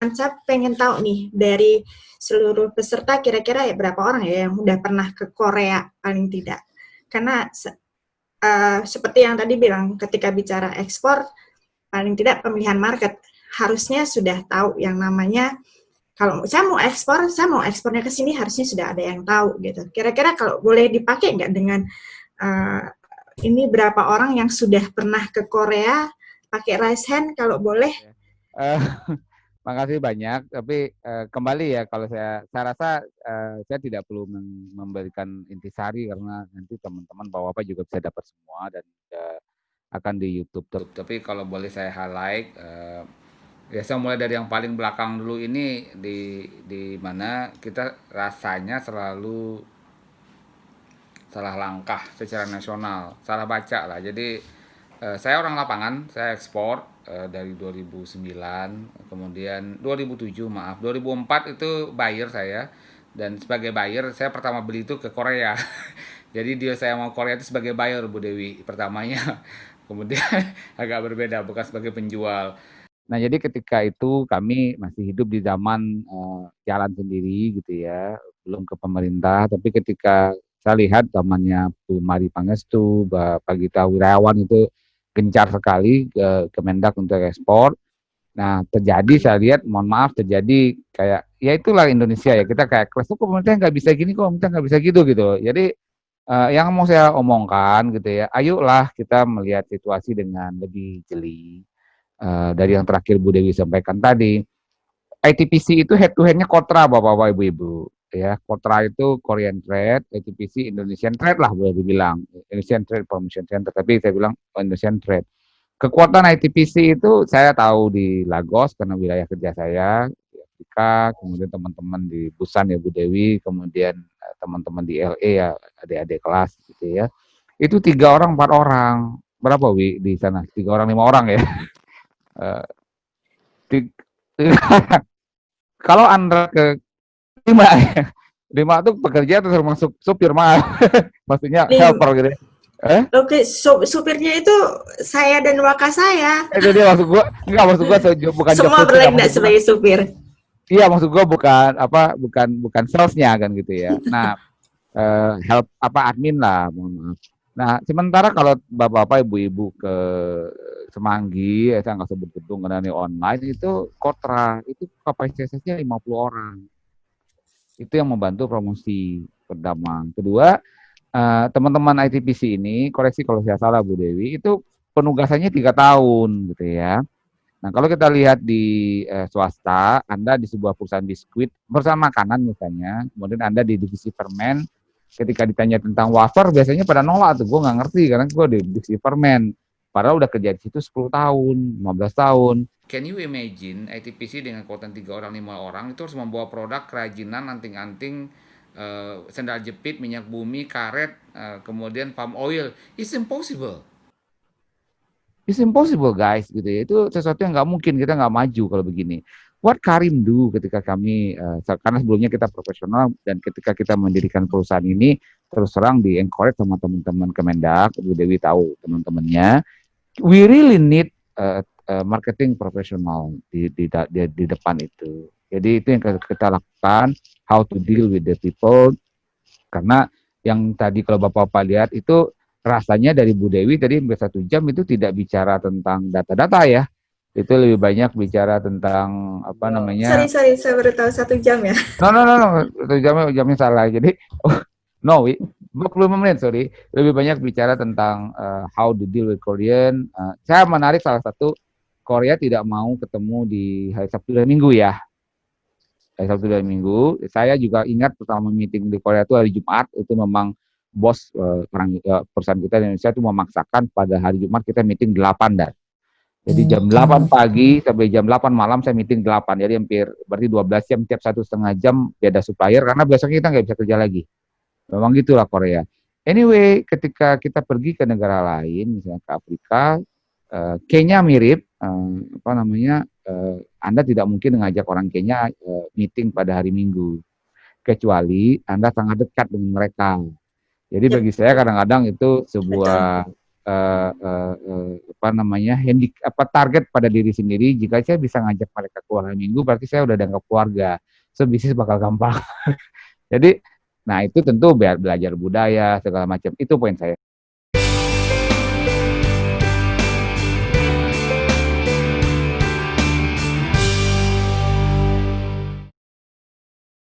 saya pengen tahu nih dari seluruh peserta kira-kira ya berapa orang ya yang udah pernah ke Korea paling tidak. Karena seperti yang tadi bilang ketika bicara ekspor paling tidak pemilihan market harusnya sudah tahu yang namanya kalau saya mau ekspornya ke sini harusnya sudah ada yang tahu gitu. Kira-kira kalau boleh dipakai nggak dengan uh, ini berapa orang yang sudah pernah ke Korea pakai rice hand kalau boleh? Ya. Eh, Makasih banyak, tapi kembali ya kalau saya rasa saya tidak perlu memberikan intisari karena nanti teman-teman bapak-bapak juga bisa dapat semua dan akan di YouTube. Tapi kalau boleh saya highlight, ya saya mulai dari yang paling belakang dulu ini di mana kita rasanya selalu salah langkah secara nasional, salah baca lah. Jadi saya orang lapangan, saya ekspor dari 2009, kemudian 2007 maaf, 2004 itu buyer saya dan sebagai buyer saya pertama beli itu ke Korea. Jadi dia saya mau Korea itu sebagai buyer Bu Dewi pertamanya. Kemudian agak berbeda bukan sebagai penjual. Nah, jadi ketika itu kami masih hidup di zaman jalan sendiri gitu ya, belum ke pemerintah. Tapi ketika saya lihat zamannya Bu Mari Pangestu, Pak Gita Wirawan itu gencar sekali ke Kemendak untuk ekspor. Nah, terjadi saya lihat, mohon maaf, terjadi kayak ya itulah Indonesia ya, kita kayak kelas, kok pemerintah nggak bisa gini, kok pemerintah nggak bisa gitu gitu. Jadi yang mau saya omongkan gitu ya, ayolah kita melihat situasi dengan lebih jeli. Dari yang terakhir Bu Dewi sampaikan tadi, ITPC itu head to headnya kontra bapak-bapak ibu-ibu ya. Kontra itu Korean Trade, ITPC Indonesian Trade lah boleh dibilang, Indonesian Trade Promotion Center, tapi saya bilang Indonesian Trade. Kekuatan ITPC itu saya tahu di Lagos karena wilayah kerja saya di Afrika, kemudian teman-teman di Busan ya Bu Dewi, kemudian teman-teman di LA ya adik-adik kelas gitu ya. Itu 3 orang 4 orang, berapa Wi di sana? 3 orang 5 orang ya. Eh, Kalau Andra ke 5 ya, 5 tuh pekerja terus masuk supir mah, maksudnya Lim, helper gitu. oke, supirnya itu saya dan waka saya. Itu dia maksud gua, enggak maksud gua bukan job Semua supir, berlindak maksud gua sebagai supir. iya maksud gua bukan apa bukan salesnya kan gitu ya. Nah, help apa admin lah, mohon maaf. Nah, sementara kalau bapak-bapak ibu-ibu ke Semanggi, saya nggak sebut gedung karena ini online itu Kotra itu kapasitasnya 50 orang. Itu yang membantu promosi pertama. Kedua, teman-teman ITPC ini, koreksi kalau saya salah Bu Dewi, itu penugasannya 3 tahun gitu ya. Nah kalau kita lihat di swasta, Anda di sebuah perusahaan biskuit, perusahaan makanan misalnya, kemudian Anda di divisi permen, ketika ditanya tentang wafer, biasanya pada nolak tuh, gue nggak ngerti karena gue di divisi permen. Padahal udah kerja di situ 10 tahun, 15 tahun. Can you imagine ITPC dengan kekuatan 3 orang, 5 orang itu harus membawa produk kerajinan, anting-anting, sendal jepit, minyak bumi, karet, kemudian palm oil. It's impossible. It's impossible guys gitu ya. Itu sesuatu yang nggak mungkin, kita nggak maju kalau begini. What Karim do ketika kami, karena sebelumnya kita profesional dan ketika kita mendirikan perusahaan ini, terus terang di encourage sama teman-teman Kemendak, Bu Dewi tahu teman-temannya, we really need marketing profesional di depan itu. Jadi itu yang kita lakukan, how to deal with the people, karena yang tadi kalau Bapak-Bapak lihat itu rasanya dari Bu Dewi tadi sampai 1 jam itu tidak bicara tentang data-data ya. Itu lebih banyak bicara tentang apa Sorry, namanya. sorry, saya baru tahu 1 jam ya. No no no no, 1 jamnya salah. Jadi no, 25 menit sorry. Lebih banyak bicara tentang how to deal with Korean. Saya menarik salah satu, Korea tidak mau ketemu di hari Sabtu dan Minggu ya. Hari Sabtu dan Minggu. Saya juga ingat pertama meeting di Korea itu hari Jumat, itu memang bos perusahaan kita di Indonesia itu memaksakan pada hari Jumat kita meeting 8 dan. Jadi jam 8 pagi sampai jam 8 malam saya meeting 8. Jadi hampir berarti 12 jam, tiap 1,5 jam beda supplier karena besoknya kita nggak bisa kerja lagi. Memang gitulah Korea. Anyway, ketika kita pergi ke negara lain, misalnya ke Afrika, Kenya mirip, apa namanya, Anda tidak mungkin mengajak orang Kenya meeting pada hari Minggu, kecuali Anda sangat dekat dengan mereka. Jadi Yep, bagi saya kadang-kadang itu betul. sebuah target pada diri sendiri. Jika saya bisa ngajak mereka keluar hari Minggu, berarti saya udah dianggap keluarga. So bisnis bakal gampang. Jadi, nah itu tentu belajar budaya segala macam. Itu poin saya.